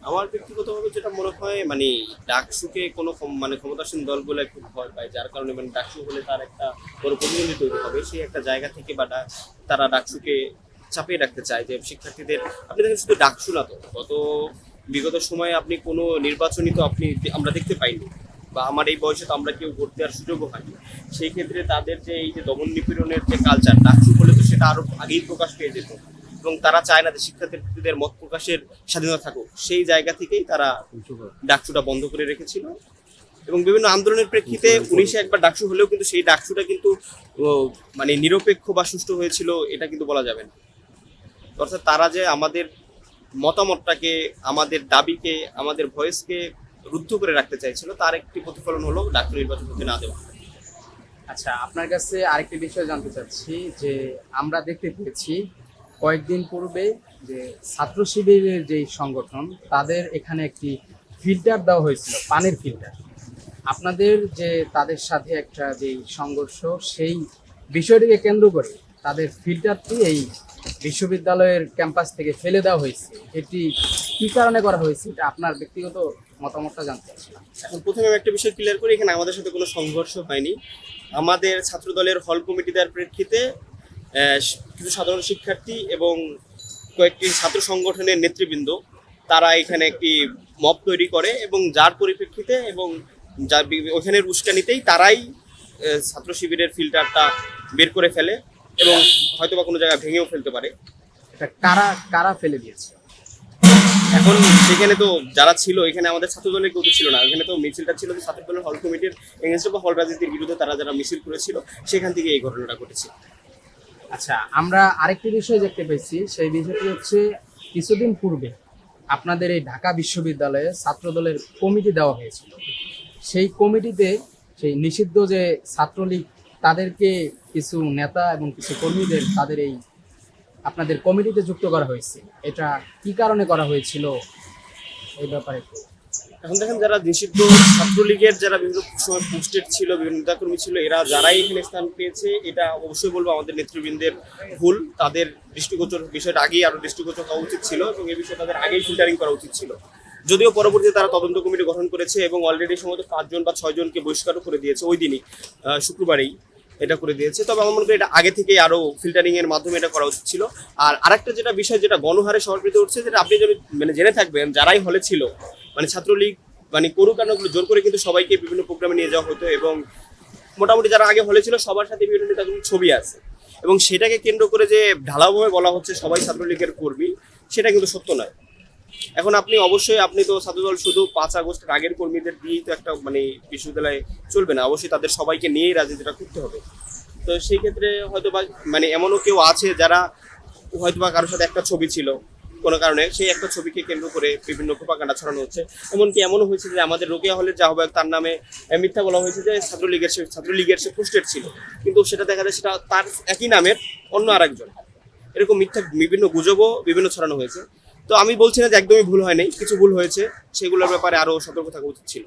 আমার ব্যক্তিগতভাবে যেটা মনে হয় মানে ডাকসুকে কোনো মানে ক্ষমতাসীন দলগুলো একটু ভয় পায়, যার কারণে মানে ডাকসু হলে তার একটা বড় প্রতিদ্বন্দ্বী তৈরি হবে, সেই একটা জায়গা থেকে বা তারা ডাকসুকে চাপিয়ে রাখতে চায় যে শিক্ষার্থীদের। আপনি দেখেন শুধু ডাকসু না, তো গত বিগত সময়ে আপনি কোনো নির্বাচনী তো আমরা দেখতে পাইনি, বা আমার এই বয়সে তো আমরা কেউ ভোট দেওয়ার সুযোগও হয়নি। সেই ক্ষেত্রে তাদের যে এই যে দমন নিপীড়নের যে কালচার, ডাকসু হলে তো সেটা আরো আগেই প্রকাশ পেয়ে যেত, এবং তারা চায় না যে শিক্ষার্থীদের মত প্রকাশের স্বাধীনতা থাকুক। সেই জায়গা থেকেই তারা ডাকসুটা বন্ধ করে রেখেছিল, এবং বিভিন্ন আন্দোলনের প্রেক্ষিতে 19-এ একবার ডাকসু হলেও কিন্তু সেই ডাকসুটা কিন্তু মানে নিরপেক্ষ বা সুষ্ঠু হয়েছিল এটা কিন্তু বলা যাবে না। অর্থাৎ তারা যে আমাদের মতামতটাকে, আমাদের দাবিকে, আমাদের ভয়েসকে রুদ্ধ করে রাখতে চাইছিল, তার একটি প্রতিফলন হলো ডাকসু নির্বাচন হতে না দেওয়া। আচ্ছা, আপনার কাছে আরেকটি বিষয় জানতে চাচ্ছি যে আমরা দেখতে পেয়েছি কয়েকদিন পূর্বে যে ছাত্র শিবিরের যেই সংগঠন, তাদের এখানে একটি ফিল্টার দেওয়া হয়েছিল, পানির ফিল্টার। আপনাদের যে তাদের সাথে একটা যেই সংঘর্ষ, সেই বিষয়টিকে কেন্দ্র করে তাদের ফিল্টারটি এই বিশ্ববিদ্যালয়ের ক্যাম্পাস থেকে ফেলে দেওয়া হয়েছে। এটি কী কারণে করা হয়েছে, এটা আপনার ব্যক্তিগত মতামতটা জানতে চাচ্ছিলাম। এখন প্রথমে আমি একটা বিষয় ক্লিয়ার করি, এখানে আমাদের সাথে কোনো সংঘর্ষ হয়নি। আমাদের ছাত্র দলের হল কমিটি দেওয়ার প্রেক্ষিতে কিছু সাধারণ শিক্ষার্থী এবং কয়েকটি ছাত্র সংগঠনের নেতৃবৃন্দ তারা এখানে একটি মব তৈরি করে, এবং যার পরিপ্রেক্ষিতে এবং যার ওইখানের উস্কানিতেই তারাই ছাত্র শিবিরের ফিল্টারটা বের করে ফেলে, এবং হয়তো বা কোনো জায়গায় ভেঙেও ফেলতে পারে। এটা কারা কারা ফেলে দিয়েছে? এখন সেখানে তো যারা ছিল, এখানে আমাদের ছাত্র দলের কেউ তো ছিল না, এখানে তো মিছিলটা ছিল যে ছাত্র দলের হল কমিটির এগেনস্টে বা হল রাজনীতির বিরুদ্ধে তারা যারা মিছিল করেছিল, সেখান থেকে এই ঘটনাটা ঘটেছে। আচ্ছা, আমরা আরেকটি বিষয় দেখতে পেয়েছি, সেই বিষয়টি হচ্ছে কিছুদিন পূর্বে আপনাদের এই ঢাকা বিশ্ববিদ্যালয়ে ছাত্রদলের কমিটি দেওয়া হয়েছিল। সেই কমিটিতে সেই নিষিদ্ধ যে ছাত্রলীগ, তাদেরকে কিছু নেতা এবং কিছু কর্মীদের তাদের এই আপনাদের কমিটিতে যুক্ত করা হয়েছে। এটা কি কারণে করা হয়েছিল, এই ব্যাপারে একটু। এখন দেখেন, যারা নিষিদ্ধ ছাত্রলীগের যারা বিভিন্ন সময় পোস্টেড ছিল, বিভিন্ন নেতাকর্মী ছিল, এরা যারাই এখানে স্থান পেয়েছে, এটা অবশ্যই বলবো আমাদের নেতৃবৃন্দের ভুল। তাদের দৃষ্টিগোচর বিষয়টা আগেই আরো দৃষ্টিগোচর হওয়া উচিত ছিল, এবং এই বিষয়ে তাদের আগেই ফিল্টারিং করা উচিত ছিল। যদিও পরবর্তীতে তারা তদন্ত কমিটি গঠন করেছে, এবং অলরেডি সম্ভবত 5 জন বা 6 জনকে বহিষ্কারও করে দিয়েছে ওই দিনই, শুক্রবারেই এটা করে দিয়েছে। তবে আমার মনে করি এটা আগে থেকেই আরো ফিল্টারিং এর মাধ্যমে এটা করা উচিত ছিল। আর আরেকটা যেটা বিষয়, যেটা গণহারে সরবৃদ্ধি উঠছে, যেটা আপনি যদি মানে জেনে থাকবেন, যারাই হলে ছিল মানে ছাত্রলীগ মানে কোনো কারণগুলো জোর করে কিন্তু সবাইকে বিভিন্ন প্রোগ্রামে নিয়ে যাওয়া হতো, এবং মোটামুটি যারা আগে হলে ছিল সবার সাথে বিভিন্ন নেতাগুলোর ছবি আছে, এবং সেটাকে কেন্দ্র করে যে ঢালাওভাবে বলা হচ্ছে সবাই ছাত্রলীগের কর্মী, সেটা কিন্তু সত্য নয়। এখন আপনি তো ছাত্রদল শুধু 5 আগস্টের আগের কর্মীদের দিয়েই তো একটা মানে বিশ্ববিদ্যালয়ে চলবে না, অবশ্যই তাদের সবাইকে নিয়েই রাজনীতিটা করতে হবে। তো সেই ক্ষেত্রে হয়তো বা মানে এমনও কেউ আছে যারা হয়তো বা কারোর সাথে একটা ছবি ছিল কোনো কারণে, সেই একটা ছবিকে কেন্দ্র করে বিভিন্ন প্রোপাগান্ডা ছড়ানো হচ্ছে। এমনকি এমনও হয়েছে যে আমাদের রোকেয়া হলের যে আহ্বায়ক, তার নামে মিথ্যা বলা হয়েছে যে ছাত্রলীগের সে পোস্টেড ছিল, কিন্তু সেটা দেখা যায় সেটা তার একই নামের অন্য আরেকজন। এরকম মিথ্যা বিভিন্ন গুজবও বিভিন্ন ছড়ানো হয়েছে। তো আমি বলছি না যে একদমই ভুল হয় নাই, কিছু ভুল হয়েছে, সেগুলোর ব্যাপারে আরো সতর্ক থাকা উচিত ছিল।